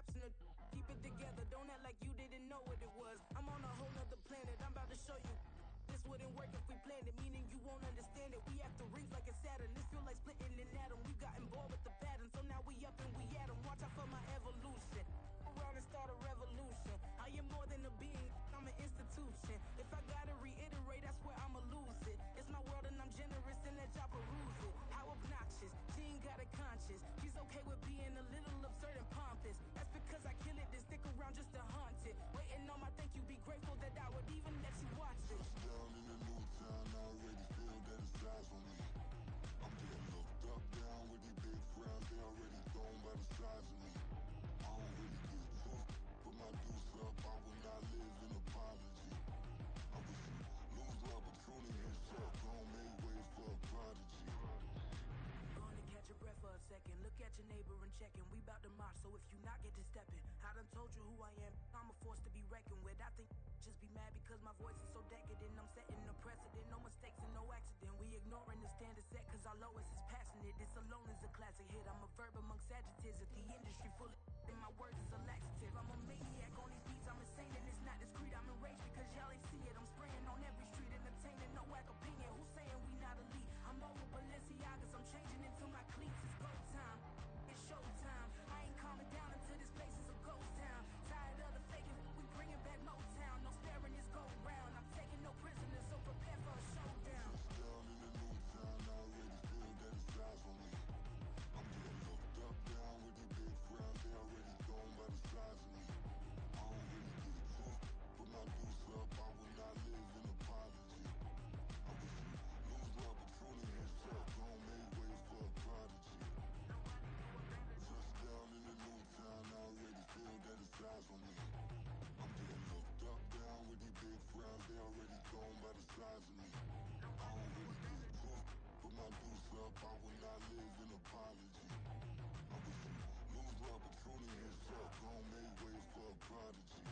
absent of keep it together, don't act like you didn't know what it was. I'm on a whole nother planet, I'm about to show you. This wouldn't work if we planned it, meaning you won't understand it. We have to rings like a Saturn, this feel like splitting an atom. We gotten bored with the pattern, so now we up and we at 'em. Watch out for my evolution, around and start a revolution. I am more than a being, I'm an institution. If I gotta reiterate, that's where I'ma lose it. It's my world and I'm generous and let y'all peruse it. How obnoxious, she ain't got a conscience. She's okay with being a little absurd and pompous. That's because I kill it, then stick around just to haunt it. Waiting on my thank you, be grateful that I would even let you watch it. Down in the new town, I already feel that it's eyes on me. I'm getting looked up, down with these big frowns, they already thrown by the size of me. I don't really get took, put my deuce up, I will not live in apology. I wish you lose the opportunity and shut, gon' make way for a prodigy. Gonna catch your breath for a second. Look at your neighbor and check in. We bout to march, so if you not get to stepping, I done told you who I am. I'm a force to be reckoned with. I think just be mad because my voice is so decadent. I'm setting a precedent, no mistakes and no accident. We ignoring the standard set cause our lowest is passionate. This alone is a classic hit. I'm a verb amongst adjectives. If the industry full of and my words is a laxative. I'm a maniac on these beats, I'm insane and it's not discreet. I'm enraged because y'all ain't see it. I'm spraying on every street, entertaining, no whack opinion. Who's saying we not elite? I'm over Balenciagas, I'm changing into my cleats. It's go time, it's showtime. I ain't calming down until this place is a ghost town. Tired of the faking, we bringing back Motown. No sparing this go round. I'm taking no prisoners, so prepare for a showdown. Down in the new town, I already feel that it's eyes on me. I'm getting looked up, down with these big frowns, they already thrown by the size of me. I don't really get took, put my deuce up, I will not live in apology. I wish you lose the opportunity and shut, gon' make way for a prodigy. Touchdown in the new town, I already feel that it's eyes on me. I'm getting looked up, down with these big frowns, they already thrown by the size of me. I don't really get took, put my deuce up, I will not live in apology. I wish you lose the opportunity and shut, gon' make way for a prodigy.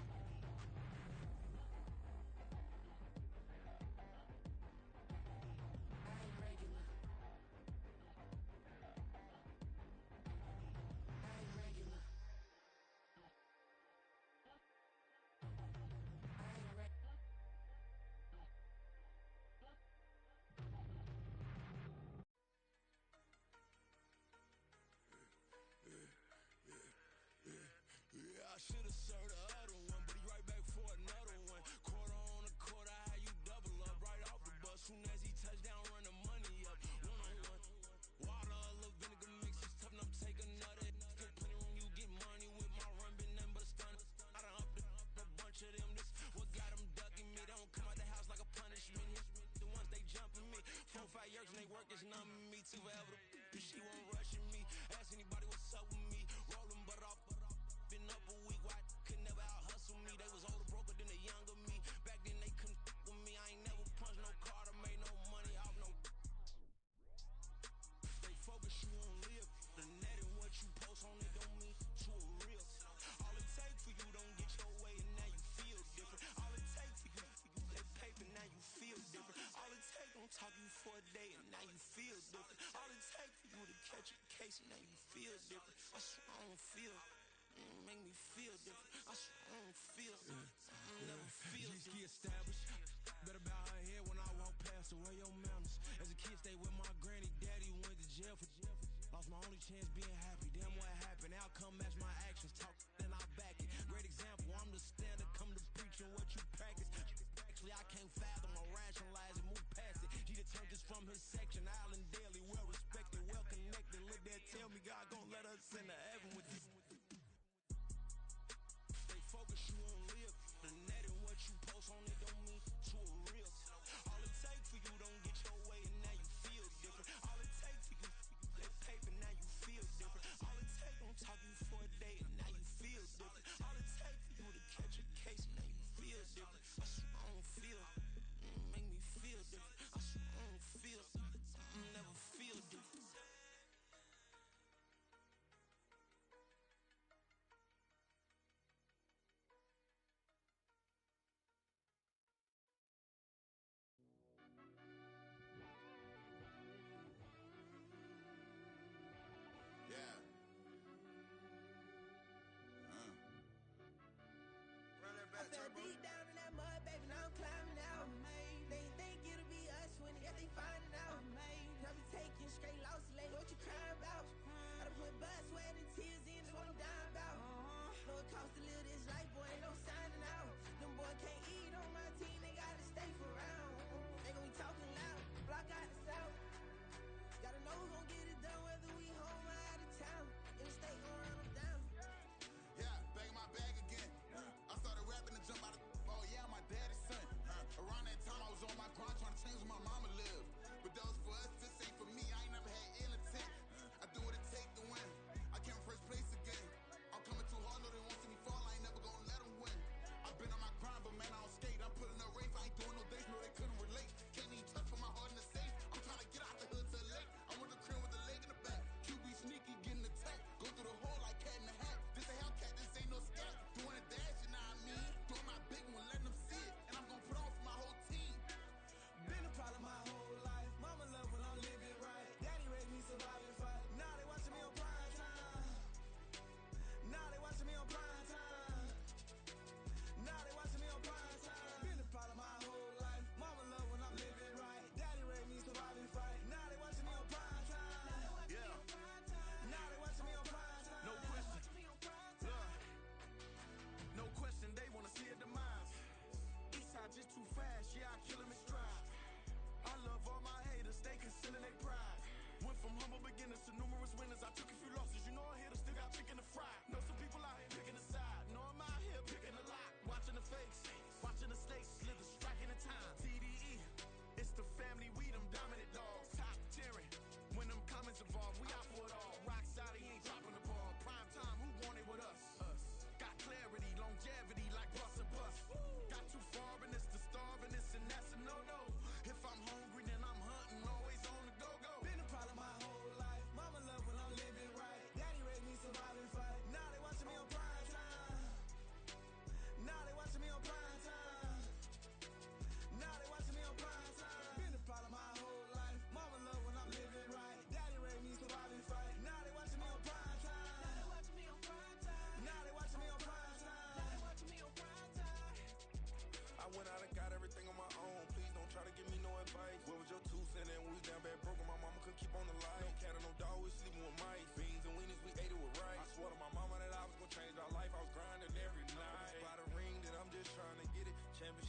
Yeah, I should've served the other one, but he right back for another one. Quarter on a quarter, how you double up right off the bus. Soon as he touch down, run the money up. One on one. Water, a little vinegar mix, it's tough enough, take another. Still plenty room, you get money with my run, been nothing but a stun. I done up a bunch of them, this what got them ducking me. They don't come out the house like a punishment. The ones they jumping me. 4 or 5 years and they work is numbing me. Too forever, she won't rushing me. Ask anybody what's up with me. Rolling butt off. Been up a week, why could never out hustle me? They was older, broker than the younger me. Back then they couldn't with me. I ain't never punched no card or made no money off no. Stay focused, you won't live. The net and what you post on it don't mean to a real. All it take for you don't get your way and now you feel different. All it take for you that paper, now you feel different. All it take don't talk you for a day and now you feel different. All it take for you to catch a case and now you feel different. I swear I don't feel. Make me feel different. I swear I don't feel. Never feel different. Established. Better bow her head when I walk past her. Where your manners? As a kid, stayed with my granny. Daddy went to jail for. Lost my only chance being happy. Damn, what happened? Outcome match my actions. Talk, then I back it. Great example. I'm the standard. Come to preaching what you practice. Actually, I can't fathom or rationalize it. Move past it. He turned this from his section. Island Daily, well respected, well connected. Look there, tell me God gon' let us into heaven with this. Focus, you won't live. The net and what you post on it don't mean to a real. All it take for you don't get your way and now you feel different. All it take for you that paper, now you feel different. All it take don't talk you for a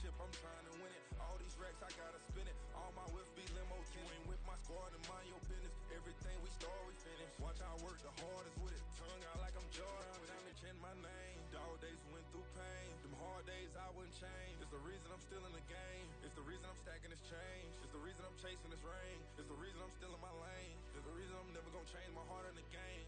championship, I'm trying to win it. All these racks, I gotta spin it. All my whips be limo tinted. With my squad and mind your business. Everything we start, we finish. Watch I work the hardest with it. Tongue out like I'm Jordan. Without me change my name. Dog days went through pain. Them hard days I wouldn't change. It's the reason I'm still in the game. It's the reason I'm stacking this change. It's the reason I'm chasing this ring. It's the reason I'm still in my lane. It's the reason I'm never gonna change my heart in the game.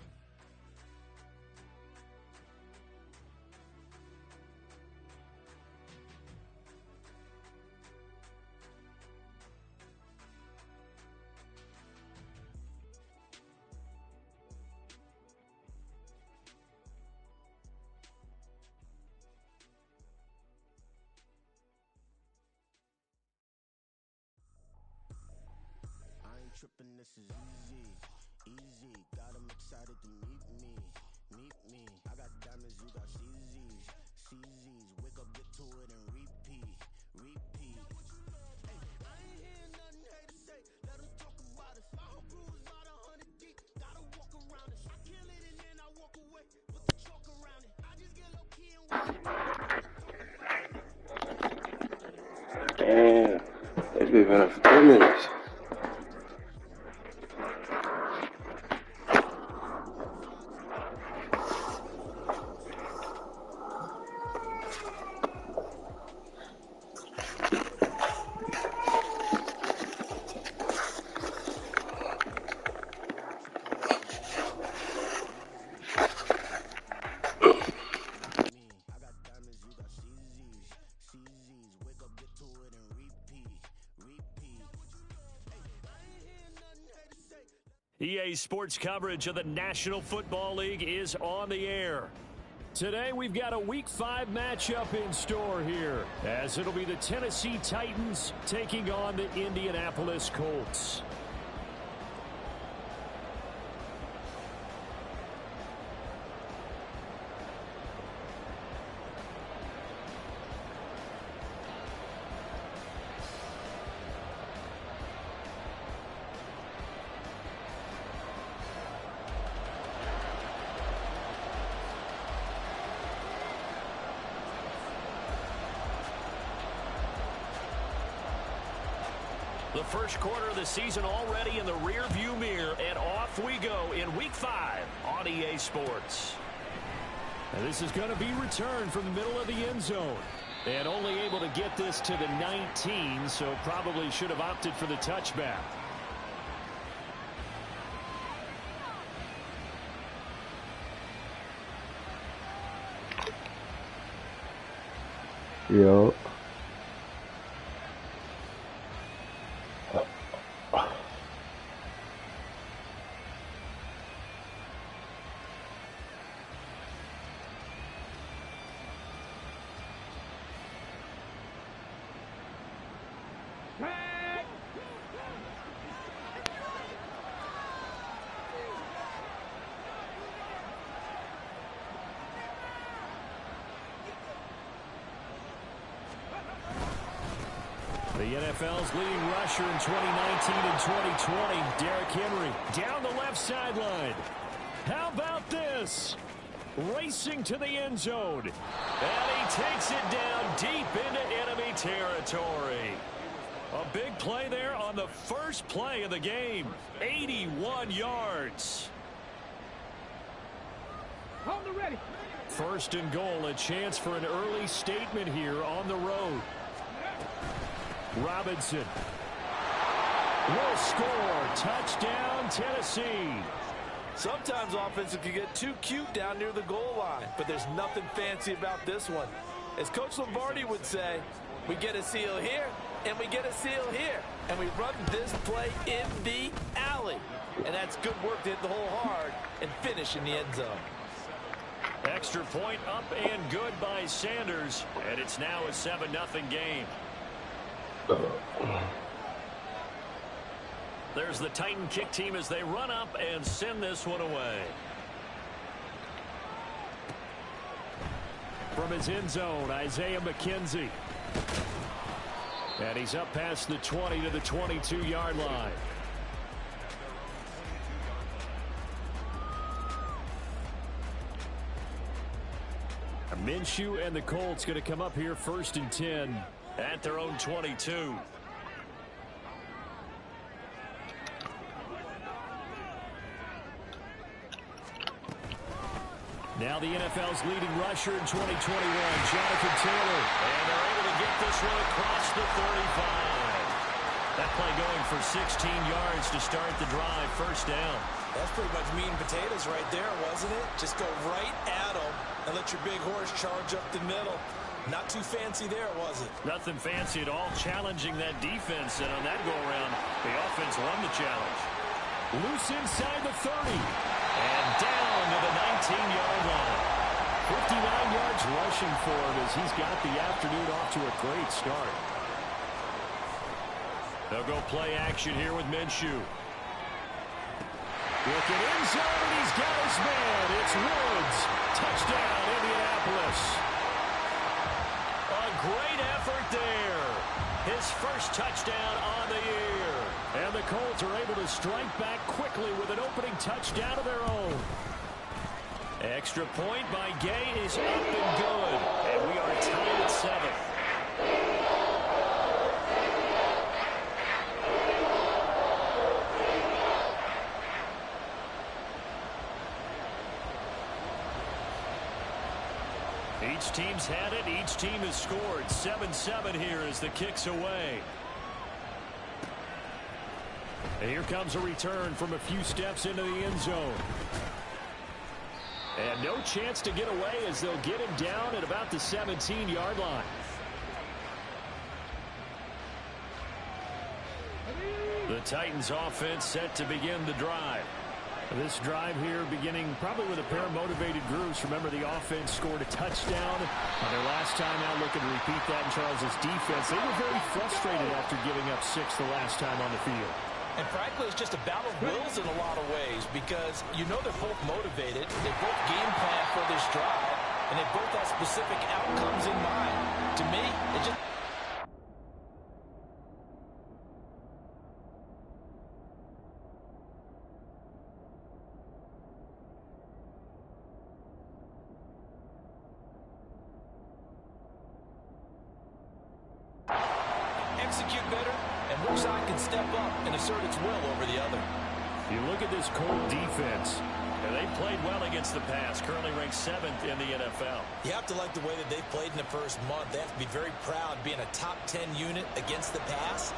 Trippin', this is easy, easy. Got 'em excited to meet me. I got diamonds, you got CZs, CZs. Wake up, get to it, and repeat. Hey, I ain't hearing nothing haters say. Let 'em talk about us. My whole crew is about 100 deep. Gotta walk around it. I kill it and then I walk away. Put the chalk around it. I just get low key and Damn, it's been a few minutes. EA Sports coverage of the National Football League is on the air. Today we've got a Week 5 matchup in store here, as it'll be the Tennessee Titans taking on the Indianapolis Colts. The first quarter of the season already in the rear-view mirror, and off we go in Week 5 on EA Sports. And this is going to be returned from the middle of the end zone. And only able to get this to the 19, so probably should have opted for the touchback. Yo. The NFL's leading rusher in 2019 and 2020, Derrick Henry, down the left sideline. How about this? Racing to the end zone. And he takes it down deep into enemy territory. A big play there on the first play of the game. 81 yards. Hold it ready. First and goal, a chance for an early statement here on the road. Robinson will score. Touchdown, Tennessee. Sometimes offenses can get too cute down near the goal line, but there's nothing fancy about this one. As Coach Lombardi would say, we get a seal here, and we get a seal here, and we run this play in the alley. And that's good work to hit the hole hard and finish in the end zone. Extra point up and good by Sanders, and it's now a 7-0 game. There's the Titan kick team as they run up and send this one away. From his end zone, Isaiah McKenzie. And he's up past the 20 to the 22-yard line. Minshew and the Colts going to come up here 1st and 10 at their own 22. Now the NFL's leading rusher in 2021, Jonathan Taylor. And they're able to get this one across the 35. That play going for 16 yards to start the drive, first down. That's pretty much meat and potatoes right there, wasn't it? Just go right at them and let your big horse charge up the middle. Not too fancy there, was it? Nothing fancy at all, challenging that defense. And on that go-around, the offense won the challenge. Loose inside the 30. And down to the 19-yard line. 59 yards rushing for him as he's got the afternoon off to a great start. They'll go play action here with Minshew. Looking end zone, and he's got his man. It's Woods. Touchdown, Indianapolis. A great effort there. His first touchdown on the year. And the Colts are able to strike back quickly with an opening touchdown of their own. Extra point by Gay is up and good. And we are tied at 7. Each team's had it. Each team has scored. 7-7 here as the kick's away. And here comes a return from a few steps into the end zone. And no chance to get away as they'll get him down at about the 17-yard line. The Titans offense set to begin the drive. This drive here beginning probably with a pair of motivated groups. Remember, the offense scored a touchdown on their last time out. Looking to repeat that in Charles's defense. They were very frustrated after giving up 6 the last time on the field. And frankly, it's just a battle of wills in a lot of ways because you know they're both motivated. They both game plan for this drive, and they both have specific outcomes in mind. To me, it just... execute better, and which side can step up and assert its will over the other. You look at this Colt defense, and they played well against the pass, currently ranked 7th in the NFL. You have to like the way that they've played in the first month. They have to be very proud being a top 10 unit against the pass.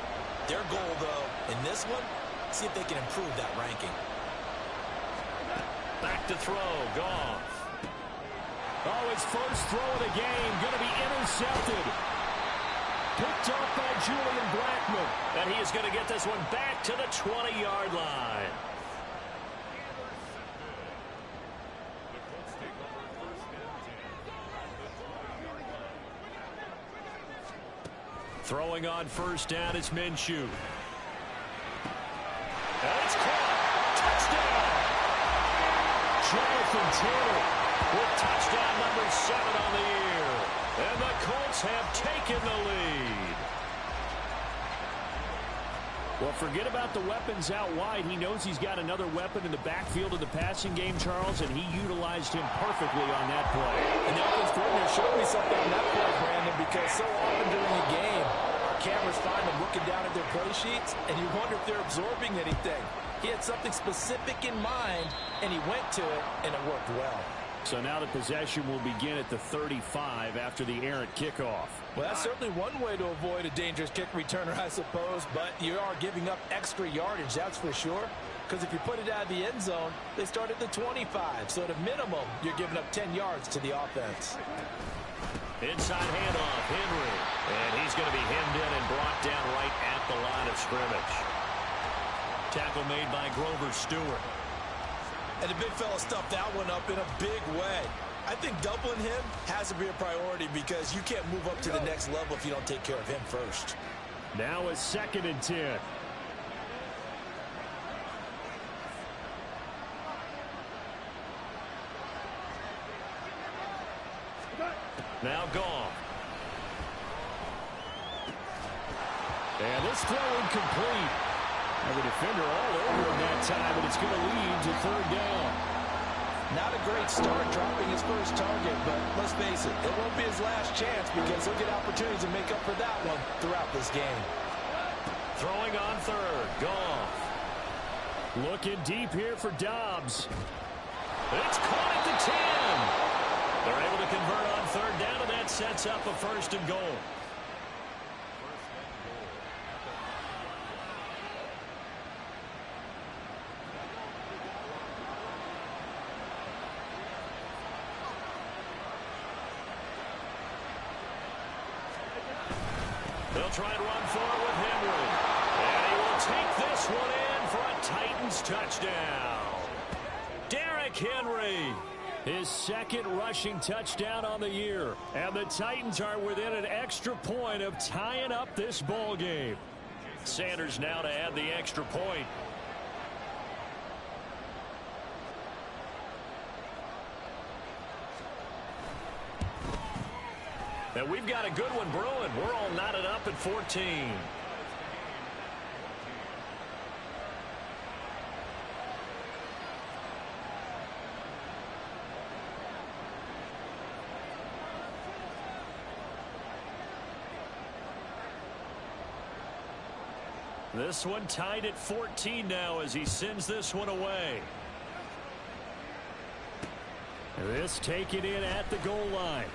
Their goal, though, in this one, see if they can improve that ranking. Back to throw, Goff. Oh, his first throw of the game, going to be intercepted. Picked off by Julian Blackmon. And he is going to get this one back to the 20-yard line. Throwing on first down is Minshew. And it's caught. Touchdown! Jonathan Taylor with touchdown number 7 on the year. And the Colts have taken the lead. Well, forget about the weapons out wide. He knows he's got another weapon in the backfield of the passing game, Charles, and he utilized him perfectly on that play. And the offense coordinator showed me something on that play, Brandon, because so often during the game, our cameras find them looking down at their play sheets, and you wonder if they're absorbing anything. He had something specific in mind, and he went to it, and it worked well. So now the possession will begin at the 35 after the errant kickoff. Well, that's certainly one way to avoid a dangerous kick returner, I suppose, but you are giving up extra yardage, that's for sure. Because if you put it out of the end zone, they start at the 25. So at a minimum, you're giving up 10 yards to the offense. Inside handoff, Henry. And he's going to be hemmed in and brought down right at the line of scrimmage. Tackle made by Grover Stewart. And the big fella stuffed that one up in a big way. I think doubling him has to be a priority because you can't move up to the next level if you don't take care of him first. Now a 2nd and 10. Now Goff. And this throw incomplete. And the defender all over him that time, but it's going to lead to 3rd down. Not a great start dropping his first target, but let's face it, it won't be his last chance because he'll get opportunities to make up for that one throughout this game. Throwing on third, Goff. Looking deep here for Dobbs. It's caught at the 10. They're able to convert on third down, and that sets up a first and goal. They'll try and run for it with Henry. And he will take this one in for a Titans touchdown. Derrick Henry, his second rushing touchdown on the year. And the Titans are within an extra point of tying up this ball game. Sanders now to add the extra point. And we've got a good one brewing. We're all knotted up at 14. This one tied at 14 now as he sends this one away. This taken in at the goal line.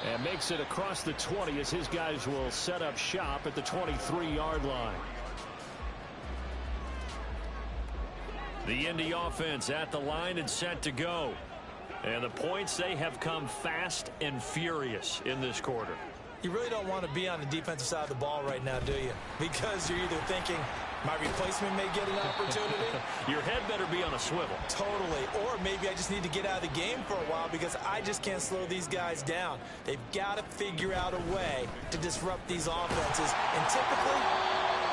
And makes it across the 20 as his guys will set up shop at the 23-yard line. The Indy offense at the line and set to go. And the points, they have come fast and furious in this quarter. You really don't want to be on the defensive side of the ball right now, do you? Because you're either thinking, my replacement may get an opportunity. Your head better be on a swivel. Totally. Or maybe I just need to get out of the game for a while because I just can't slow these guys down. They've got to figure out a way to disrupt these offenses. And typically,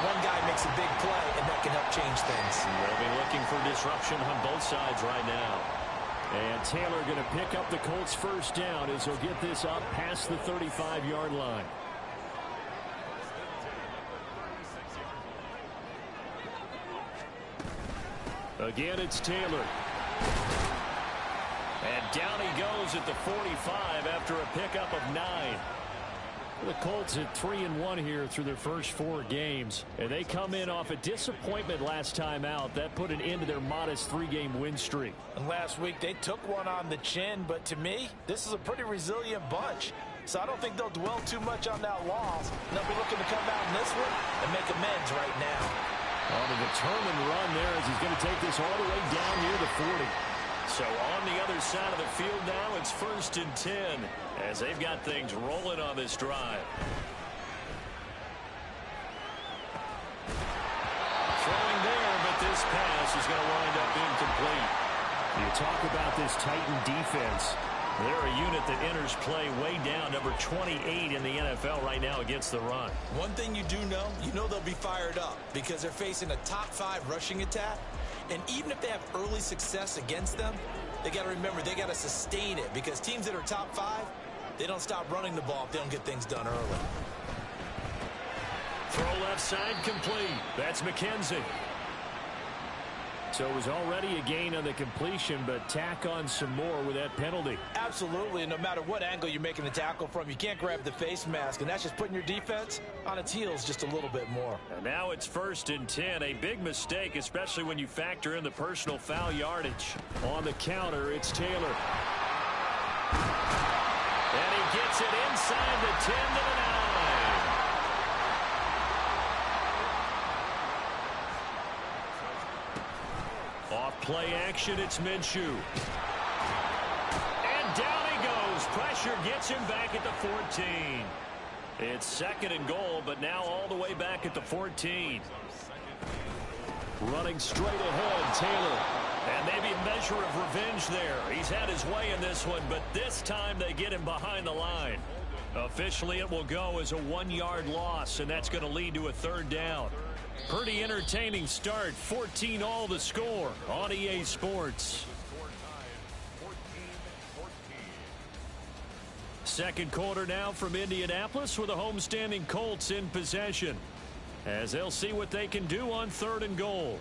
one guy makes a big play, and that can help change things. They'll be looking for disruption on both sides right now. And Taylor going to pick up the Colts' first down as he'll get this up past the 35-yard line. Again, it's Taylor. And down he goes at the 45 after a pickup of 9. The Colts at 3-1 here through their first 4 games. And they come in off a disappointment last time out. That put an end to their modest 3-game win streak. And last week they took one on the chin, but to me, this is a pretty resilient bunch. So I don't think they'll dwell too much on that loss. They'll be looking to come out in this one and make amends right now. On a determined run there as he's going to take this all the way down near the 40. So on the other side of the field now, it's 1st and 10 as they've got things rolling on this drive. Throwing there, but this pass is going to wind up incomplete. You talk about this Titan defense. They're a unit that enters play way down, number 28 in the NFL right now against the run. One thing you know they'll be fired up because they're facing a top 5 rushing attack. And even if they have early success against them, they got to remember they got to sustain it because teams that are top 5, they don't stop running the ball if they don't get things done early. Throw left side complete. That's McKenzie. So it was already a gain on the completion, but tack on some more with that penalty. Absolutely, and no matter what angle you're making the tackle from, you can't grab the face mask, and that's just putting your defense on its heels just a little bit more. And now it's 1st and 10, a big mistake, especially when you factor in the personal foul yardage. On the counter, it's Taylor. And he gets it inside the 10 to the 9. Off play action, it's Minshew. And down he goes. Pressure gets him back at the 14. It's 2nd and goal, but now all the way back at the 14. Running straight ahead, Taylor. And maybe a measure of revenge there. He's had his way in this one, but this time they get him behind the line. Officially, it will go as a 1-yard loss, and that's going to lead to a 3rd down. Pretty entertaining start. 14-all the score on EA Sports. Second quarter now from Indianapolis with the homestanding Colts in possession as they'll see what they can do on 3rd and goal.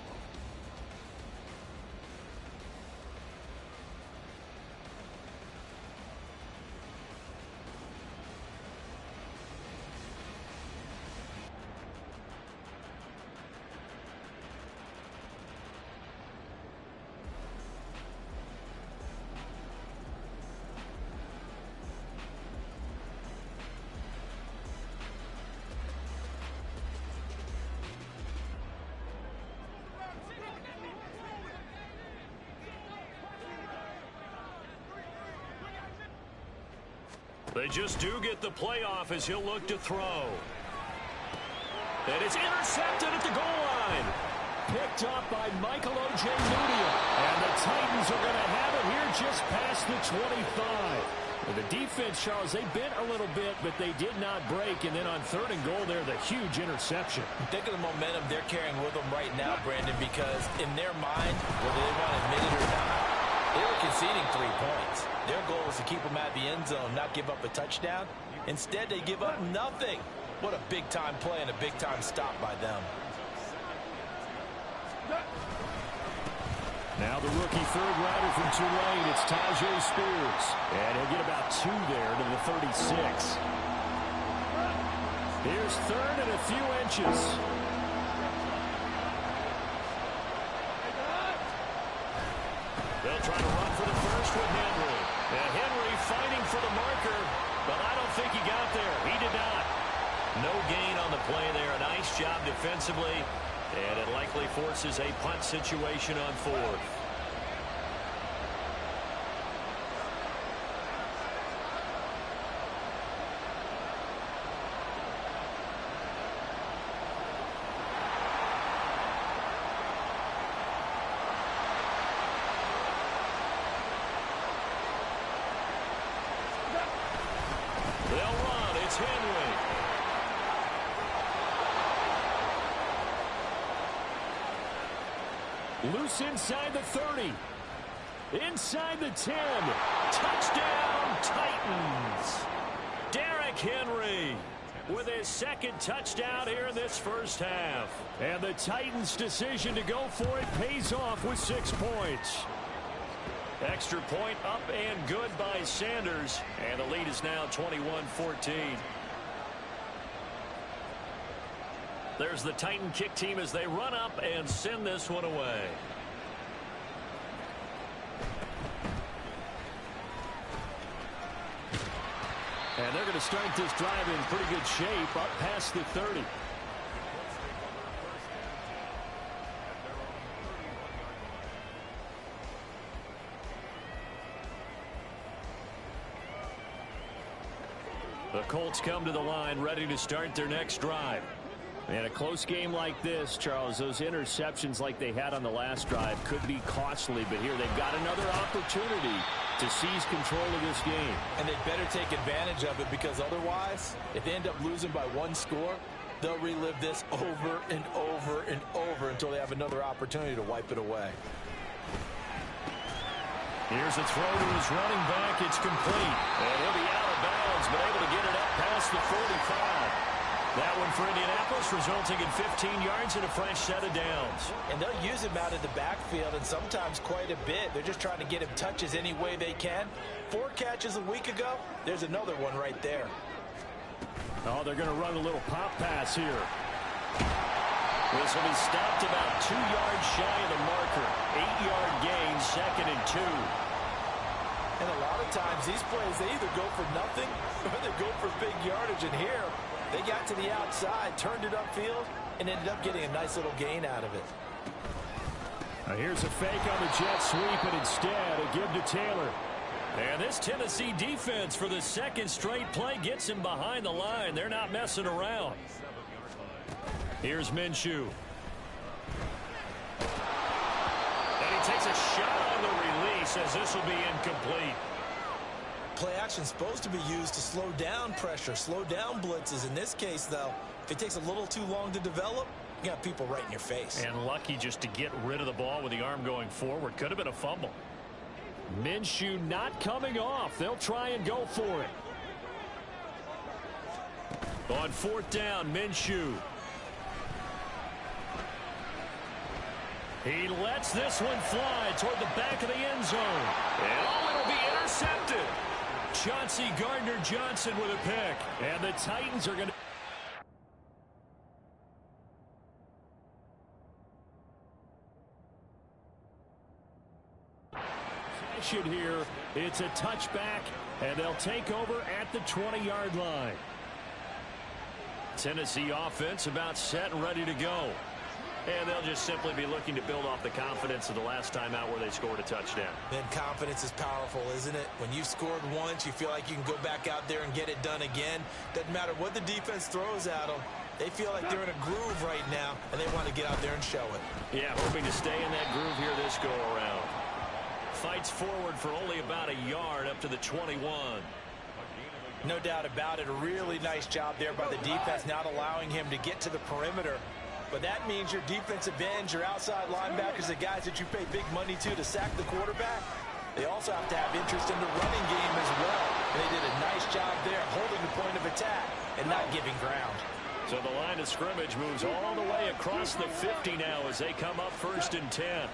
They just do get the playoff as he'll look to throw. And it's intercepted at the goal line. Picked up by Michael O.J. Mudia. And the Titans are going to have it here just past the 25. Well, the defense, Charles, they bent a little bit, but they did not break. And then on 3rd and goal there, the huge interception. Think of the momentum they're carrying with them right now, Brandon, because in their mind, whether they want to admit it or not, they were conceding 3 points. Their goal was to keep them at the end zone, not give up a touchdown. Instead, they give up nothing. What a big-time play and a big-time stop by them. Now the rookie third rounder from Tulane, it's Tyjae Spears. And he'll get about 2 there to the 36. Here's 3rd and a few inches. They'll try to run for the first with Henry. And Henry fighting for the marker, but I don't think he got there. He did not. No gain on the play there. A nice job defensively. And it likely forces a punt situation on 4th. They'll run. It's Henry. Loose inside the 30. Inside the 10. Touchdown, Titans. Derrick Henry with his 2nd touchdown here in this first half. And the Titans' decision to go for it pays off with 6 points. Extra point up and good by Sanders. And the lead is now 21-14. There's the Titan kick team as they run up and send this one away. And they're going to start this drive in pretty good shape up past the 30. The Colts come to the line ready to start their next drive. And a close game like this, Charles, those interceptions like they had on the last drive could be costly. But here they've got another opportunity to seize control of this game. And they better take advantage of it, because otherwise, if they end up losing by 1 score, they'll relive this over and over and over until they have another opportunity to wipe it away. Here's a throw to his running back. It's complete. And he'll be out of bounds, but able to get it up past the 45. That one for Indianapolis, resulting in 15 yards and a fresh set of downs. And they'll use him out of the backfield, and sometimes quite a bit. They're just trying to get him touches any way they can. 4 catches a week ago. There's another one right there. Oh, they're going to run a little pop pass here. This will be stopped about 2 yards shy of the marker. 8-yard gain, 2nd and 2. And a lot of times, these plays, they either go for nothing or they go for big yardage. And here, they got to the outside, turned it upfield, and ended up getting a nice little gain out of it. Now here's a fake on the jet sweep, and instead a give to Taylor. And this Tennessee defense for the 2nd straight play gets him behind the line. They're not messing around. Here's Minshew. And he takes a shot on the release as this will be incomplete. Play action supposed to be used to slow down pressure, slow down blitzes. In this case, though, if it takes a little too long to develop, you got people right in your face. And lucky just to get rid of the ball with the arm going forward. Could have been a fumble. Minshew not coming off. They'll try and go for it. On 4th down, Minshew. He lets this one fly toward the back of the end zone. And it'll be intercepted. Chauncey Gardner-Johnson with a pick. And the Titans are going to... here. It's a touchback, and they'll take over at the 20-yard line. Tennessee offense about set and ready to go. And they'll just simply be looking to build off the confidence of the last time out where they scored a touchdown. Then confidence is powerful, isn't it? When you've scored once, you feel like you can go back out there and get it done again. Doesn't matter what the defense throws at them. They feel like they're in a groove right now, and they want to get out there and show it. Yeah, hoping to stay in that groove here this go-around. Fights forward for only about a yard up to the 21. No doubt about it. A really nice job there by the defense, not allowing him to get to the perimeter. But that means your defensive ends, your outside linebackers, the guys that you pay big money to sack the quarterback, they also have to have interest in the running game as well. And they did a nice job there holding the point of attack and not giving ground. So the line of scrimmage moves all the way across the 50 now as they come up 1st and 10.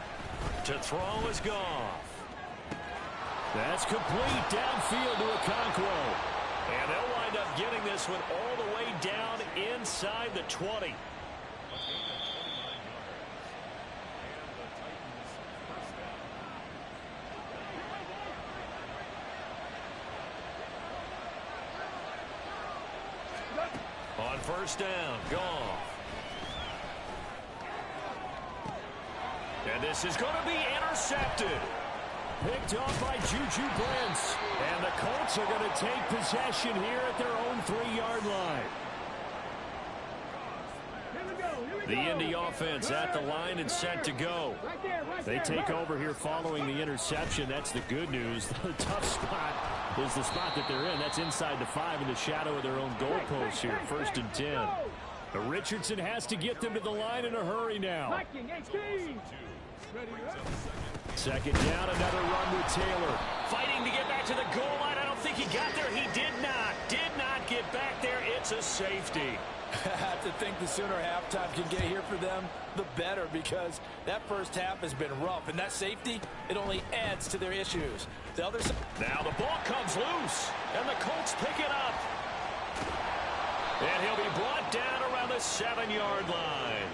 To throw is Goff. That's complete downfield to Okonkwo. And they'll wind up getting this one all the way down inside the 20. On 1st down, Goff. And this is going to be intercepted. Picked off by Juju Brents. And the Colts are going to take possession here at their own 3-yard line. The Indy offense at the line and set to go. They take over here following the interception. That's the good news. The tough spot is the spot that they're in. That's inside the 5 in the shadow of their own goalpost here. 1st and 10. But Richardson has to get them to the line in a hurry now. 2nd down, another run with Taylor. Fighting to get back to the goal line. I don't think he got there. He did not. Did not get back there. It's a safety. I have to think the sooner halftime can get here for them, the better, because that first half has been rough. And that safety, it only adds to their issues. The other side. Now the ball comes loose, and the Colts pick it up. And he'll be brought down around the 7-yard line.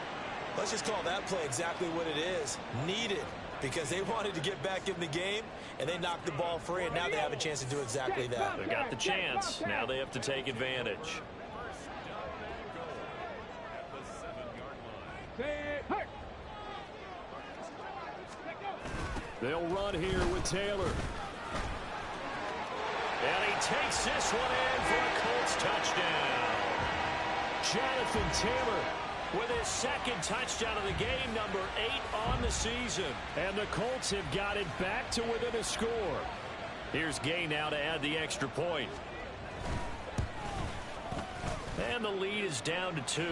Let's just call that play exactly what it is. Needed, because they wanted to get back in the game, and they knocked the ball free, and now they have a chance to do exactly that. They got the chance. Now they have to take advantage. They'll run here with Taylor. And he takes this one in for a Colts touchdown. Jonathan Taylor with his 2nd touchdown of the game, number 8 on the season. And the Colts have got it back to within a score. Here's Gay now to add the extra point. And the lead is down to 2.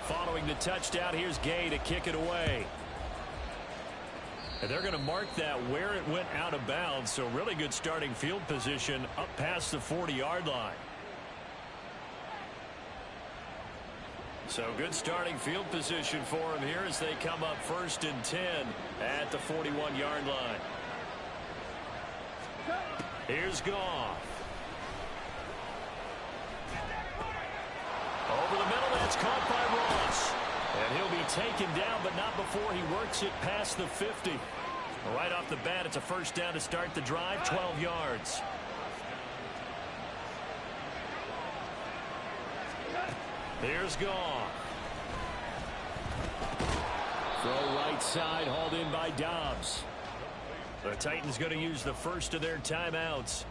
Following the touchdown, here's Gay to kick it away. And they're going to mark that where it went out of bounds, so really good starting field position up past the 40-yard line. So good starting field position for him here as they come up 1st and 10 at the 41-yard line. Here's Goff. Over the middle, that's caught by Ross. And he'll be taken down, but not before he works it past the 50. Right off the bat, it's a 1st down to start the drive, 12 yards. Here's Goff. Throw right side, hauled in by Dobbs. The Titans going to use the first of their timeouts,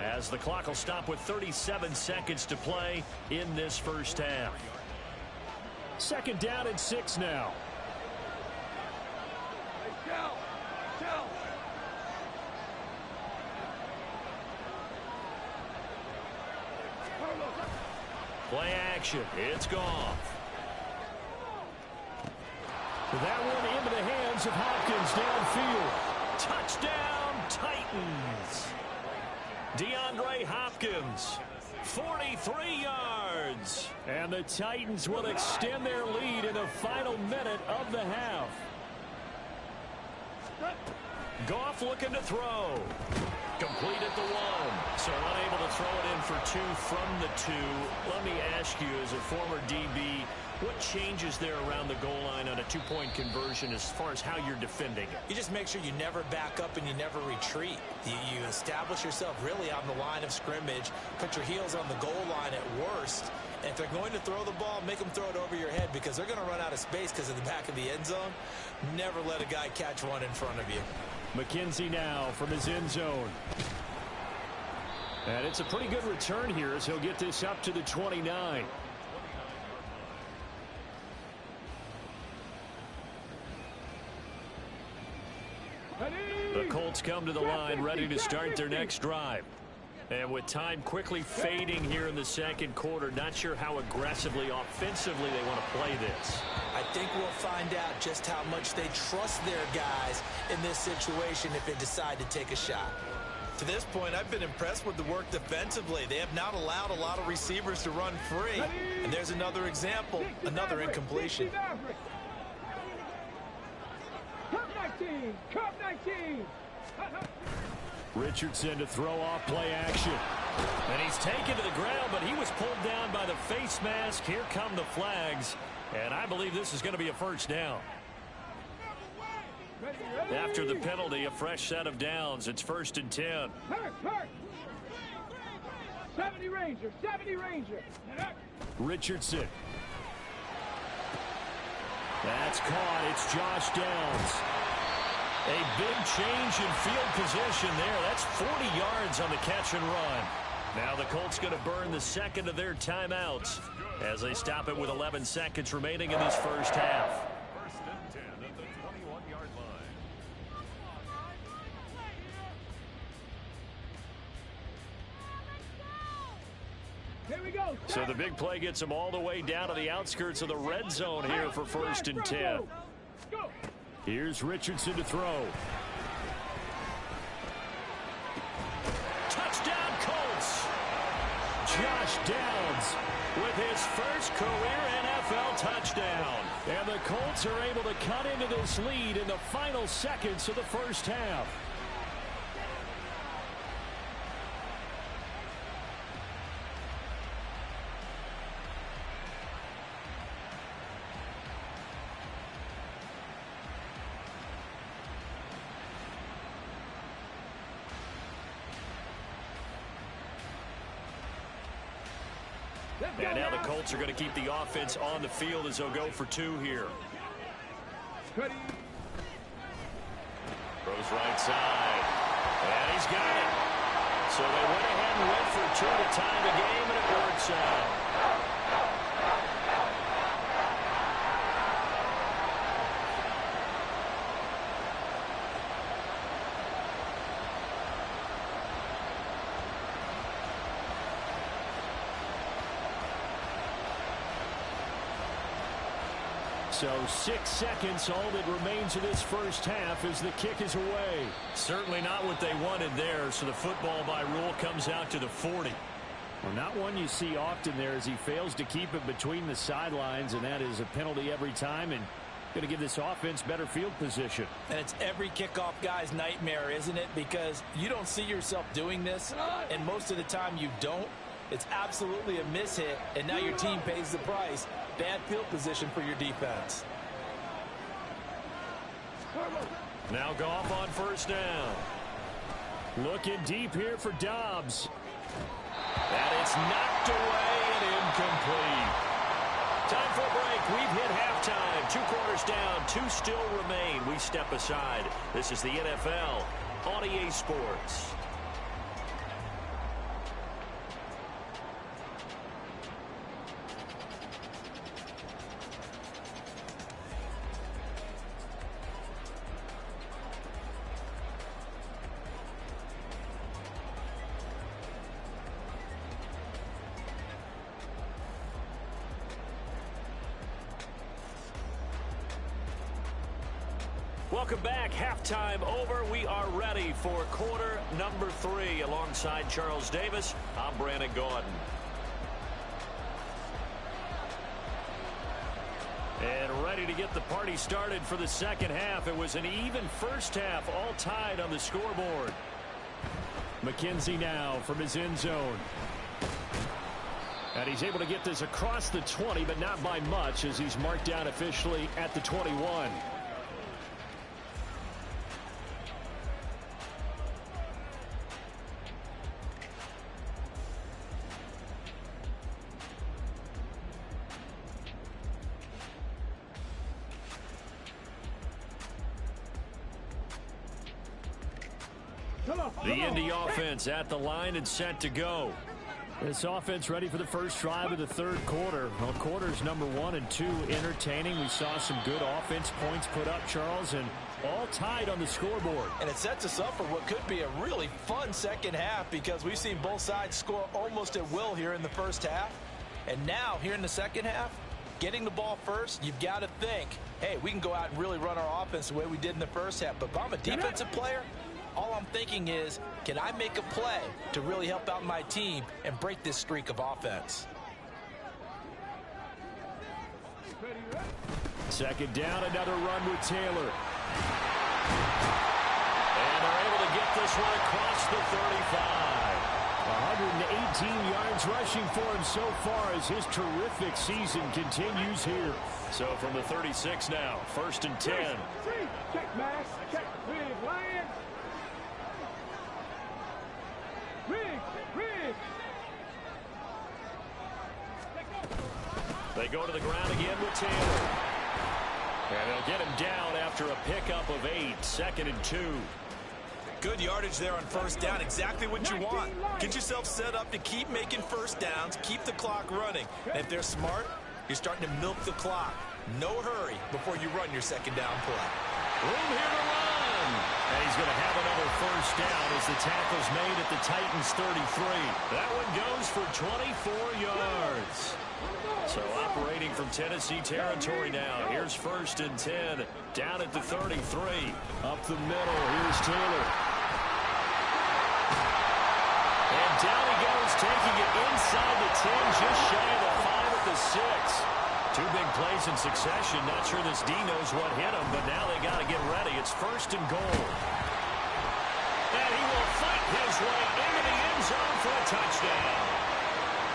as the clock will stop with 37 seconds to play in this first half. 2nd down and 6 now. Play action. It's Goff. That one into the hands of Hopkins downfield. Touchdown, Titans. DeAndre Hopkins, 43 yards. And the Titans will extend their lead in the final minute of the half. Goff looking to throw. Complete at the 1. So unable to throw it in for 2 from the 2. Let me ask you, as a former DB, What changes there around the goal line on a two-point conversion as far as how you're defending it? You just make sure you never back up and you never retreat. You establish yourself really on the line of scrimmage, put your heels on the goal line at worst. And if they're going to throw the ball, make them throw it over your head because they're going to run out of space because of the back of the end zone. Never let a guy catch one in front of you. McKenzie now from his end zone. And it's a pretty good return here as he'll get this up to the 29. The Colts come to the line ready to start their next drive. And with time quickly fading here in the second quarter, not sure how aggressively, offensively they want to play this. I think we'll find out just how much they trust their guys in this situation if they decide to take a shot. To this point, I've been impressed with the work defensively. They have not allowed a lot of receivers to run free. And there's another example, another incompletion. Cup 19. Richardson to throw off play action. And he's taken to the ground, but he was pulled down by the face mask. Here come the flags. And I believe this is going to be a first down. After the penalty, a fresh set of downs. It's 1st and 10. Hurt. 70 Ranger. Richardson. That's caught. It's Josh Downs. A big change in field position there. That's 40 yards on the catch and run. Now the Colts going to burn the second of their timeouts as they stop it with 11 seconds remaining in this first half. 1st and 10 at the 21-yard line. Here we go. So the big play gets them all the way down to the outskirts of the red zone here for 1st and 10. Go. Here's Richardson to throw. Touchdown Colts! Josh Downs with his first career NFL touchdown. And the Colts are able to cut into this lead in the final seconds of the first half. And now the Colts are going to keep the offense on the field as they'll go for 2 here. Throws right side. And he's got it. So they went ahead and went for 2 to tie the game, and it works out. So 6 seconds, all that remains of this first half as the kick is away. Certainly not what they wanted there, so the football by rule comes out to the 40. Well, not one you see often there as he fails to keep it between the sidelines, and that is a penalty every time and going to give this offense better field position. And it's every kickoff guy's nightmare, isn't it? Because you don't see yourself doing this, and most of the time you don't. It's absolutely a mishit, and now your team pays the price. Bad field position for your defense. Now Goff on 1st down. Looking deep here for Dobbs. And it's knocked away and incomplete. Time for a break. We've hit halftime. 2 quarters down. 2 still remain. We step aside. This is the NFL on EA Sports. Welcome back. Halftime over. We are ready for quarter number 3. Alongside Charles Davis, I'm Brandon Gaudin. And ready to get the party started for the second half. It was an even first half, all tied on the scoreboard. McKenzie now from his end zone. And he's able to get this across the 20, but not by much, as he's marked down officially at the 21. The Indy offense at the line and set to go. This offense ready for the first drive of the third quarter. Well, quarters number 1 and 2 entertaining. We saw some good offense points put up, Charles, and all tied on the scoreboard. And it sets us up for what could be a really fun second half, because we've seen both sides score almost at will here in the first half. And now, here in the second half, getting the ball first, you've got to think, hey, we can go out and really run our offense the way we did in the first half. But if I'm a defensive player, all I'm thinking is, can I make a play to really help out my team and break this streak of offense? Second down, another run with Taylor. And they're able to get this one across the 35. 118 yards rushing for him so far as his terrific season continues here. So from the 36 now, 1st and 10. Check, Max. Check. Big Lion. Rig. They go to the ground again with Taylor. And they'll get him down after a pickup of 8. 2nd and 2. Good yardage there on first down. Exactly what you want. Get yourself set up to keep making first downs, keep the clock running. And if they're smart, you're starting to milk the clock. No hurry before you run your second down play. Room here to run. And he's going to have another first down as the tackle's made at the Titans 33. That one goes for 24 yards. So operating from Tennessee territory now. Here's 1st and 10. Down at the 33. Up the middle. Here's Taylor. And down he goes, taking it inside the 10, just shy of the 5 at the 6. 2 big plays in succession. Not sure this D knows what hit him, but now they got to get ready. It's 1st and goal. And he will fight his way into the end zone for a touchdown.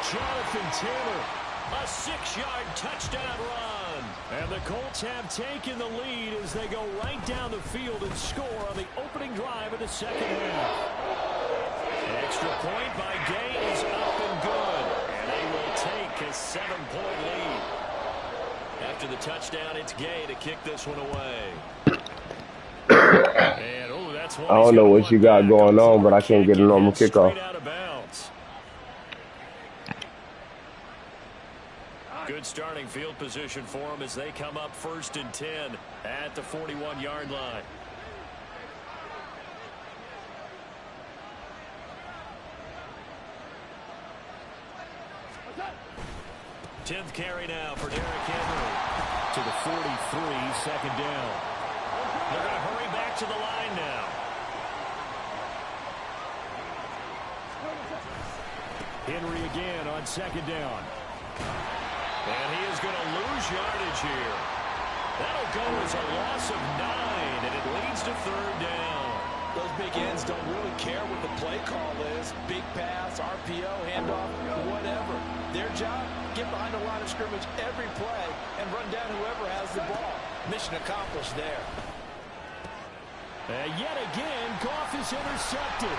Jonathan Taylor, a 6-yard touchdown run. And the Colts have taken the lead as they go right down the field and score on the opening drive of the second half. Extra point by Gay is up and good. And they will take a 7-point lead. After the touchdown, it's Gay to kick this one away. And, oh, that's one. I don't know what you got going on, but I can't get a normal kickoff. Good starting field position for them as they come up 1st and 10 at the 41-yard line. Tenth carry now for Derrick Henry to the 43, 2nd down. They're going to hurry back to the line now. Henry again on 2nd down. And he is going to lose yardage here. That'll go as a loss of 9, and it leads to 3rd down. Those big ends don't really care what the play call is. Big pass, RPO, handoff, whatever. Their job, get behind the line of scrimmage every play and run down whoever has the ball. Mission accomplished there. And yet again, Goff is intercepted.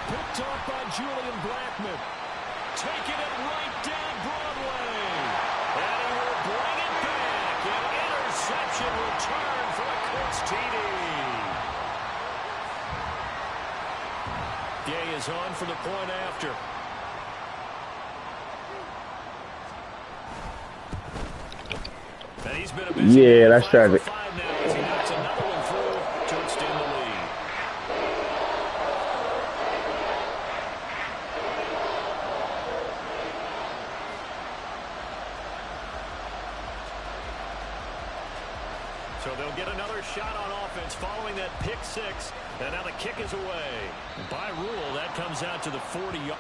Picked off by Julian Blackmon. Taking it right down Broadway. And he will bring it back. An interception return for a Colts TD. Gay is on for the point after. And he's been a busy yeah, that's tragic. As he knocks another one through to extend the lead. So they'll get another shot on offense following that pick 6. And now the kick is away. By rule, that comes out to the 40-yard.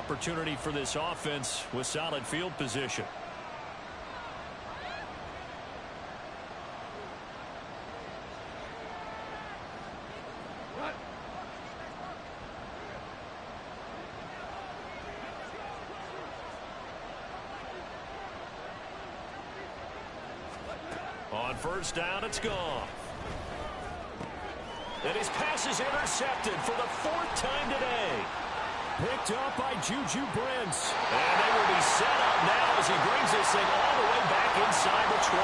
opportunity for this offense with solid field position. On first down, it's gone. And his pass is intercepted for the 4th time today. Picked up by Juju Brents. And they will be set up now as he brings this thing all the way back inside the 20.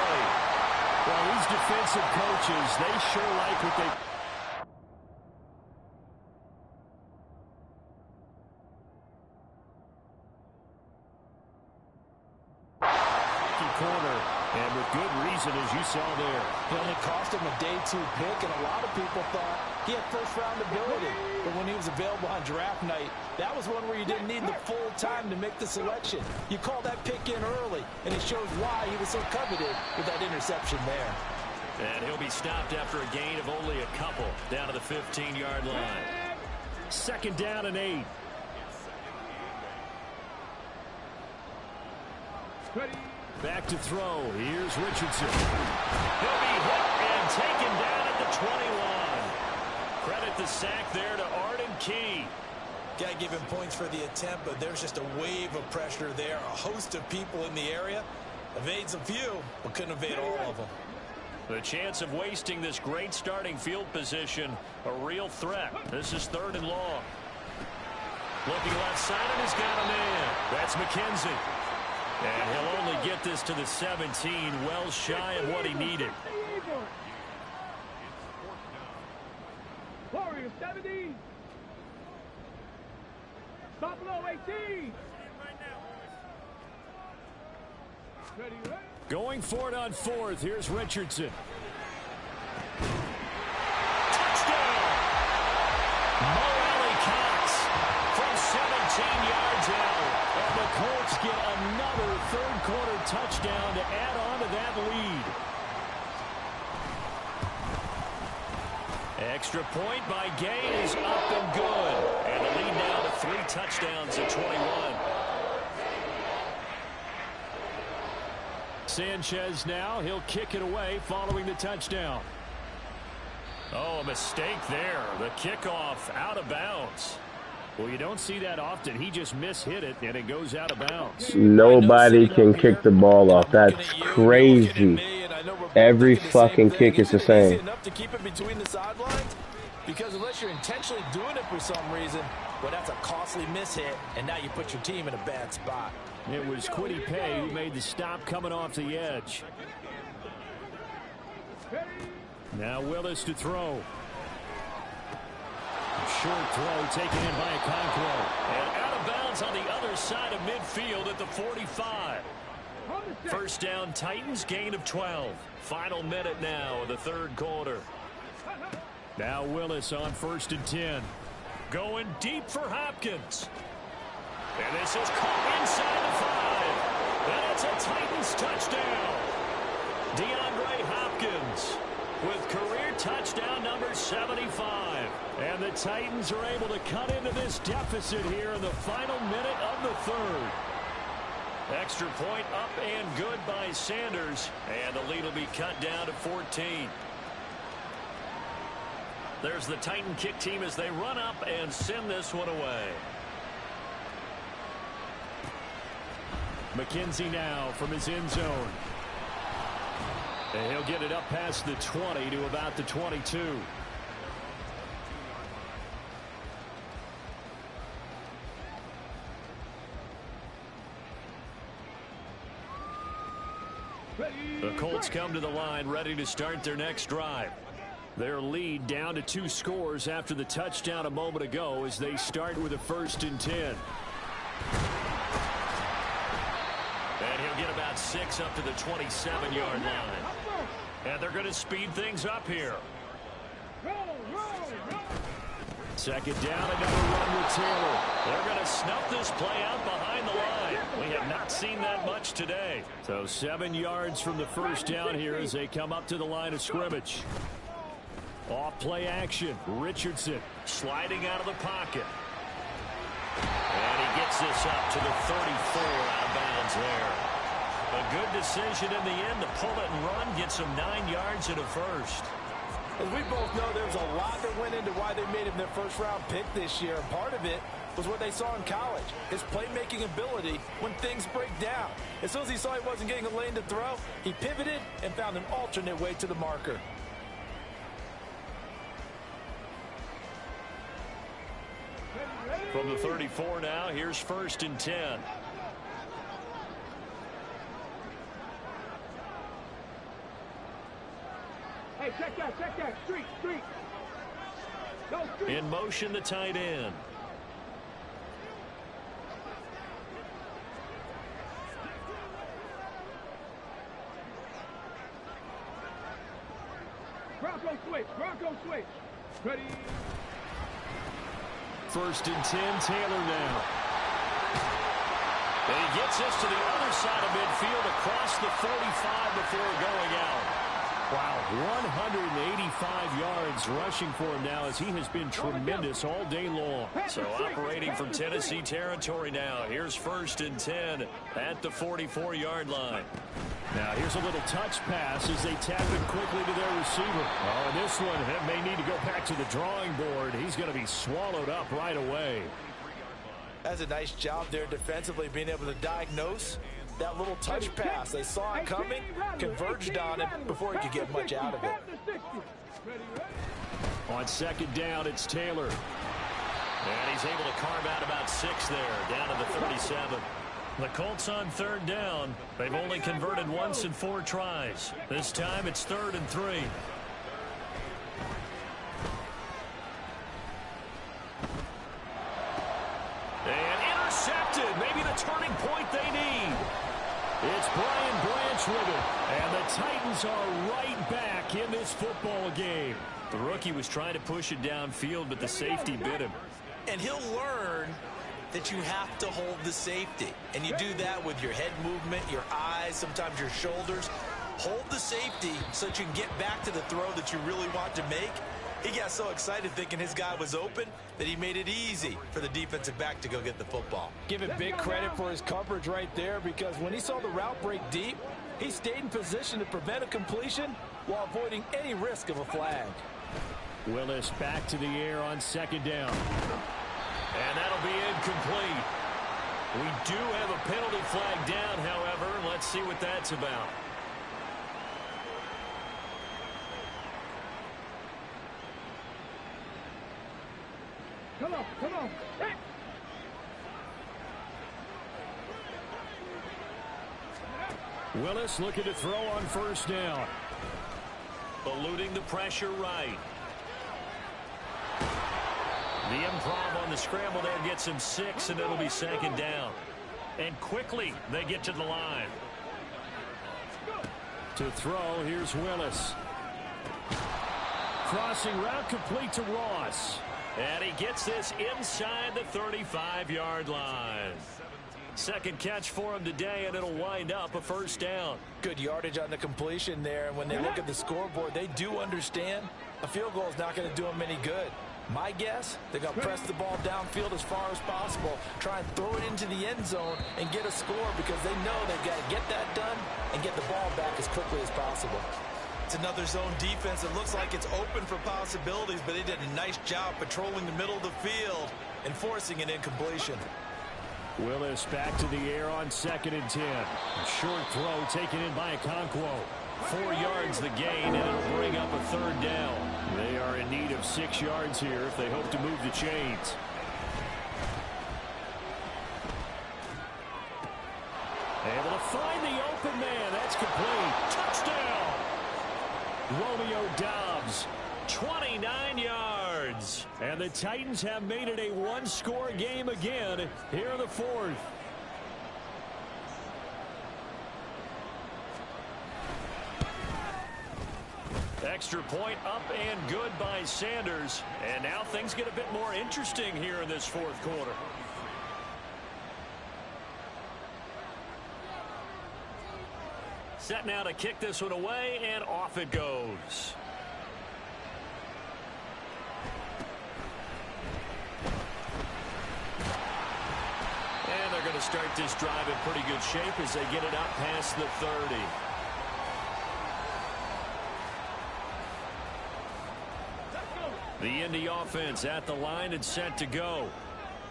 Well, these defensive coaches, they sure like what they... corner, and with good reason, as you saw there. Well, it cost him a day 2 pick, and a lot of people thought he had first-round ability. But when he was available on draft night, that was one where you didn't need the full time to make the selection. You called that pick in early, and it shows why he was so coveted with that interception there. And he'll be stopped after a gain of only a couple, down to the 15-yard line. 2nd down and 8. Back to throw. Here's Richardson. He'll be hit and taken down at the 21. Credit the sack there to Arden Key. Got to give him points for the attempt, but there's just a wave of pressure there. A host of people in the area. Evades a few, but couldn't evade all of them. The chance of wasting this great starting field position, a real threat. This is 3rd and long. Looking left side, and he's got a man. That's McKenzie. And he'll only get this to the 17, well shy of what he needed. Warriors 70. Buffalo 18. Ready, ready. Going for it on 4th. Here's Richardson. Touchdown! Mo Alley-Cox from 17 yards out. And the Colts get another 3rd-quarter touchdown to add on to that lead. Extra point by Gay is up and good. And the lead now to 3 touchdowns at 21. Sanchez now. He'll kick it away following the touchdown. Oh, a mistake there. The kickoff out of bounds. Well, you don't see that often. He just mishit it, and it goes out of bounds. Nobody can kick the ball off. That's crazy. Every fucking kick is the same. Enough to keep it between the sidelines, because unless you're intentionally doing it for some reason, well, that's a costly mishit, and now you put your team in a bad spot. It was Kwity Paye who made the stop coming off the edge. Now Willis to throw. Short throw taken in by Okonkwo. And out of bounds on the other side of midfield at the 45. First down, Titans, gain of 12. Final minute now of the 3rd quarter. Now Willis on 1st and 10. Going deep for Hopkins. And this is caught inside the 5. And it's a Titans touchdown. DeAndre Hopkins with career touchdown number 75. And the Titans are able to cut into this deficit here in the final minute of the 3rd. Extra point up and good by Sanders. And the lead will be cut down to 14. There's the Titan kick team as they run up and send this one away. McKenzie now from his end zone. And he'll get it up past the 20 to about the 22. The Colts come to the line ready to start their next drive. Their lead down to 2 scores after the touchdown a moment ago as they start with a 1st and 10. And he'll get about 6 up to the 27-yard line. And they're going to speed things up here. 2nd down, another run with Taylor. They're going to snuff this play out behind the line. We have not seen that much today. So 7 yards from the first down here as they come up to the line of scrimmage. Off play action. Richardson sliding out of the pocket. And he gets picks this up to the 34 out of bounds there. A good decision in the end to pull it and run, get some 9 yards and a first. As we both know, there's a lot that went into why they made him their first-round pick this year. And part of it was what they saw in college, his playmaking ability when things break down. As soon as he saw he wasn't getting a lane to throw, he pivoted and found an alternate way to the marker. From the 34 now, here's 1st and 10. Hey, check that. Street. Go, street. In motion, the tight end. Bronco switch. Ready. 1st and 10, Taylor now. And he gets this to the other side of midfield across the 45 before going out. Wow, 185 yards rushing for him now as he has been tremendous all day long. So operating from Tennessee territory now. Here's 1st and 10 at the 44-yard line. Now here's a little touch pass as they tap it quickly to their receiver. Oh, and this one may need to go back to the drawing board. He's going to be swallowed up right away. That's a nice job there defensively, being able to diagnose that little touch pass. They saw it coming, converged on it before he could get much out of it. On 2nd down, it's Taylor. And he's able to carve out about 6 there, down to the 37. The Colts on 3rd down. They've only converted once in 4 tries. This time it's 3rd and 3. And intercepted. Maybe the turning point they need. It's Brian Branch with it. And the Titans are right back in this football game. The rookie was trying to push it downfield, but the safety bit him. And he'll learn that you have to hold the safety. And you do that with your head movement, your eyes, sometimes your shoulders. Hold the safety so that you can get back to the throw that you really want to make. He got so excited thinking his guy was open that he made it easy for the defensive back to go get the football. Give him big credit for his coverage right there, because when he saw the route break deep, he stayed in position to prevent a completion while avoiding any risk of a flag. Willis back to the air on 2nd down. And that'll be incomplete. We do have a penalty flag down, however. Let's see what that's about. Come on. Hey. Willis looking to throw on 1st down. Eluding the pressure right. The improv on the scramble there gets him 6, and it'll be 2nd down. And quickly they get to the line. To throw, here's Willis. Crossing route complete to Ross. And he gets this inside the 35-yard line. 2nd catch for him today, and it'll wind up a 1st down. Good yardage on the completion there. And when they look at the scoreboard, they do understand a field goal is not going to do them any good. My guess, they're going to press the ball downfield as far as possible, try and throw it into the end zone and get a score, because they know they've got to get that done and get the ball back as quickly as possible. It's another zone defense. It looks like it's open for possibilities, but they did a nice job patrolling the middle of the field and forcing an incompletion. Willis back to the air on 2nd and 10. A short throw taken in by Okonkwo. 4 yards the gain, and it'll bring up a 3rd down. They are in need of 6 yards here if they hope to move the chains. Able to find the open man. That's complete. Touchdown! Romeo Doubs, 29 yards. And the Titans have made it a 1-score game again here in the 4th. Extra point up and good by Sanders. And now things get a bit more interesting here in this 4th quarter. Set now to kick this one away, and off it goes. start this drive in pretty good shape as they get it up past the 30. The Indy offense at the line and set to go.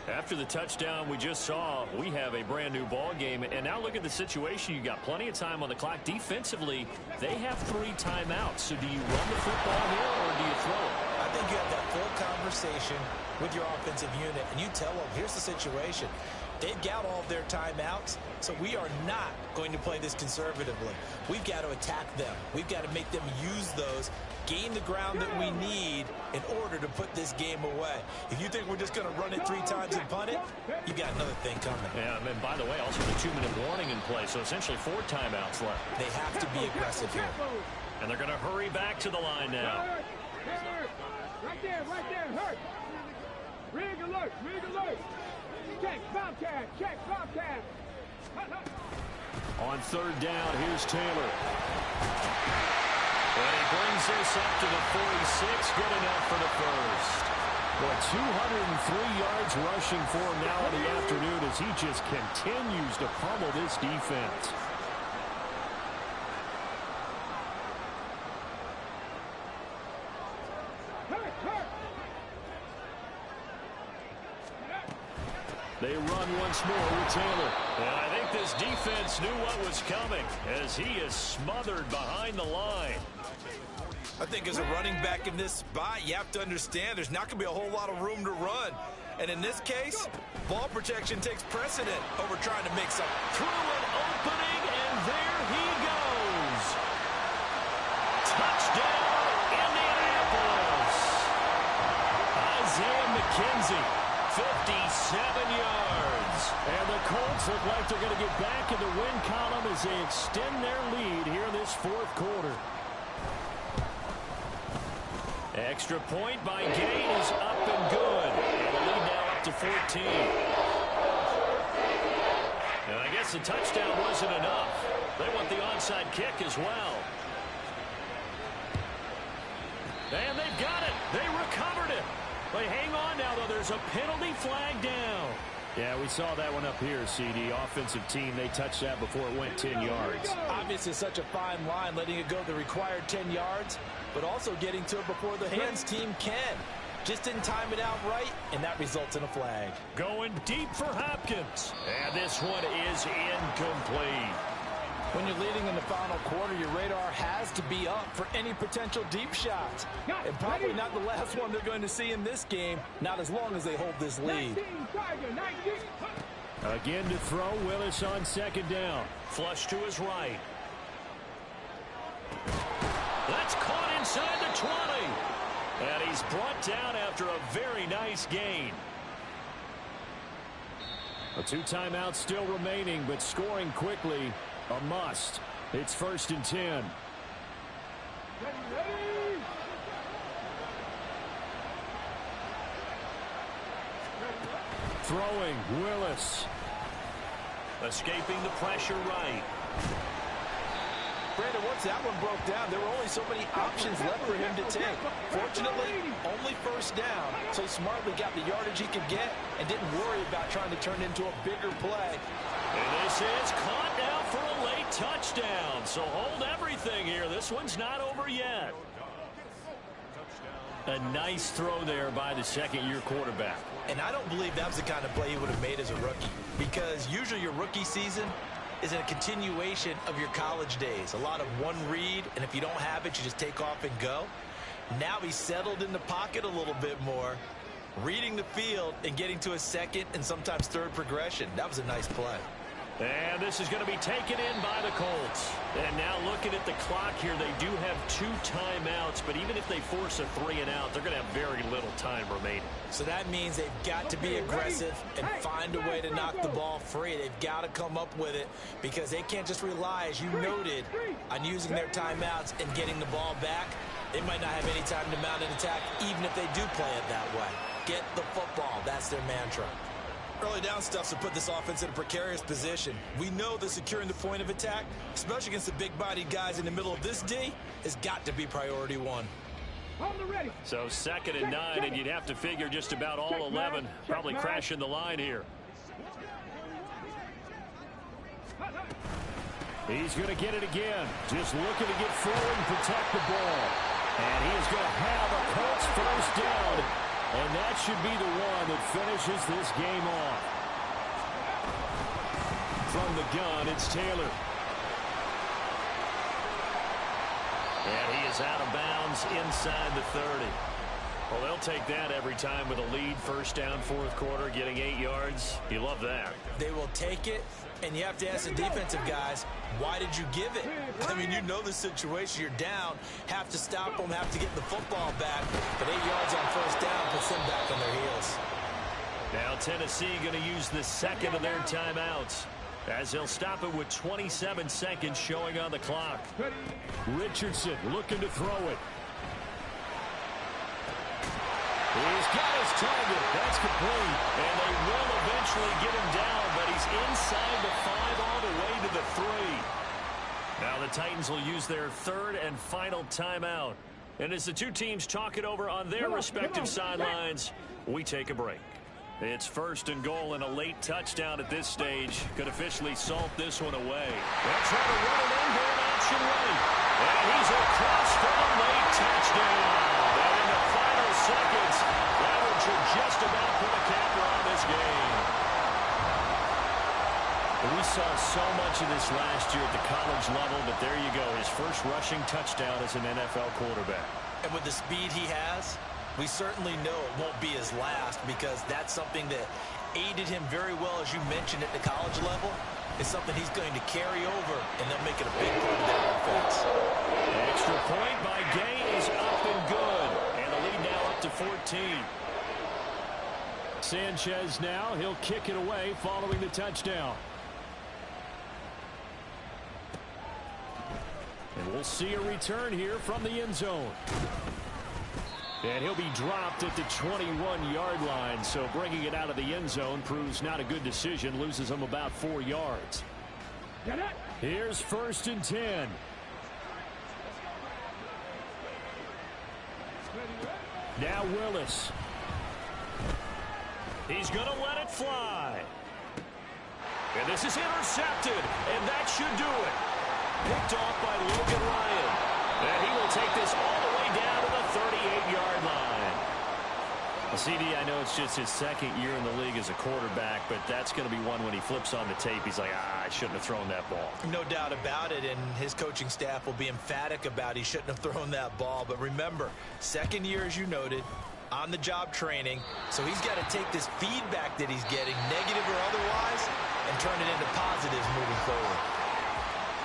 After the touchdown we just saw, we have a brand new ball game. And now look at the situation. You got plenty of time on the clock. Defensively, they have 3 timeouts. So do you run the football here or do you throw it? I think you have that full conversation with your offensive unit, and you tell them, here's the situation. They've got all of their timeouts, so we are not going to play this conservatively. We've got to attack them. We've got to make them use those, gain the ground that we need in order to put this game away. If you think we're just going to run it 3 times and punt it, you got another thing coming. Yeah, and by the way, also the 2-minute warning in play, so essentially 4 timeouts left. They have to be aggressive here. And they're going to hurry back to the line now. Right there, hurt. Rig alert. Check, Bobcat. On 3rd down, here's Taylor. And he brings this up to the 46, good enough for the first. Well, 203 yards rushing for him now in the afternoon as he just continues to pummel this defense. They run once more with Taylor. And I think this defense knew what was coming as he is smothered behind the line. I think as a running back in this spot, you have to understand there's not going to be a whole lot of room to run. And in this case, ball protection takes precedent over trying to make some. Through an opening, and there he goes. Touchdown, Indianapolis. Isaiah McKenzie, 57 yards. And the Colts look like they're going to get back in the win column as they extend their lead here in this 4th quarter. Extra point by Gain is up and good. And the lead now up to 14. And I guess the touchdown wasn't enough. They want the onside kick as well. And they've got it. They recovered it. They hang on now, though. There's a penalty flag down. Yeah, we saw that one up here, CD. Offensive team, they touched that before it went 10 yards. Obviously, such a fine line, letting it go the required 10 yards, but also getting to it before the hands team can. Just didn't time it out right, and that results in a flag. Going deep for Hopkins. And this one is incomplete. When you're leading in the final quarter, your radar has to be up for any potential deep shots. And probably not the last one they're going to see in this game, not as long as they hold this lead. Again to throw, Willis on 2nd down. Flush to his right. That's caught inside the 20. And he's brought down after a very nice gain. 2 timeouts still remaining, but scoring quickly a must. It's 1st and 10. Throwing, Willis. Escaping the pressure right. Brandon, once that one broke down, there were only so many options left for him to take. Fortunately, only 1st down, so he smartly got the yardage he could get and didn't worry about trying to turn it into a bigger play. And this is caught now for a late touchdown. So hold everything here. This one's not over yet. A nice throw there by the 2nd-year quarterback. And I don't believe that was the kind of play he would have made as a rookie, because usually your rookie season is a continuation of your college days. A lot of one read, and if you don't have it, you just take off and go. Now he's settled in the pocket a little bit more, reading the field and getting to a 2nd and sometimes 3rd progression. That was a nice play. And this is going to be taken in by the Colts. And now looking at the clock here, they do have 2 timeouts, but even if they force a 3 and out, they're going to have very little time remaining. So that means they've got to be aggressive and find a way to knock the ball free. They've got to come up with it because they can't just rely, as you noted, on using their timeouts and getting the ball back. They might not have any time to mount an attack, even if they do play it that way. Get the football. That's their mantra. Early down stuff to put this offense in a precarious position. We know that securing the point of attack, especially against the big-bodied guys in the middle of this D, has got to be priority 1. So 2nd and 9, and you'd have to figure just about all 11 probably crashing the line here. He's going to get it again. Just looking to get forward and protect the ball. And he is going to have a Colts first down. And that should be the one that finishes this game off. From the gun, it's Taylor. And he is out of bounds inside the 30. Well, they'll take that every time with a lead. First down, fourth quarter, getting 8 yards. You love that. They will take it, and you have to ask the defensive guys, why did you give it? I mean, you know the situation. You're down, have to stop them, have to get the football back. But 8 yards on first down puts them back on their heels. Now Tennessee going to use the second of their timeouts, as they'll stop it with 27 seconds showing on the clock. Richardson looking to throw it. He's got his target. That's complete. And they will eventually get him down, but he's inside the 5 all the way to the 3. Now the Titans will use their third and final timeout. And as the two teams talk it over on their respective sidelines, we take a break. It's first and goal and a late touchdown at this stage. Could officially salt this one away. They'll try to run it in here in option right. And he's across for a late touchdown. And in the final seconds, that should just about put a capper on this game. We saw so much of this last year at the college level, but there you go. His first rushing touchdown as an NFL quarterback. And with the speed he has, we certainly know it won't be his last, because that's something that aided him very well, as you mentioned, at the college level. It's something he's going to carry over, and they'll make it a big part of their offense. Extra point by Gay is up and good. And the lead now up to 14. Sanchez now, he'll kick it away following the touchdown. And we'll see a return here from the end zone. And he'll be dropped at the 21-yard line, so bringing it out of the end zone proves not a good decision, loses him about 4 yards. Here's first and 10. Now Willis. He's going to let it fly. And this is intercepted, and that should do it. Picked off by Logan Ryan. And he will take this all the way down to the 38-yard line. Well, CD, I know it's just his second year in the league as a quarterback, but that's going to be one when he flips on the tape. He's like, I shouldn't have thrown that ball. No doubt about it, and his coaching staff will be emphatic about he shouldn't have thrown that ball. But remember, second year, as you noted, on-the-job training, so he's got to take this feedback that he's getting, negative or otherwise, and turn it into positives moving forward.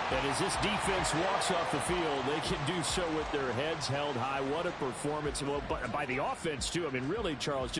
And as this defense walks off the field, they can do so with their heads held high. What a performance by the offense, too. I mean, really, Charles,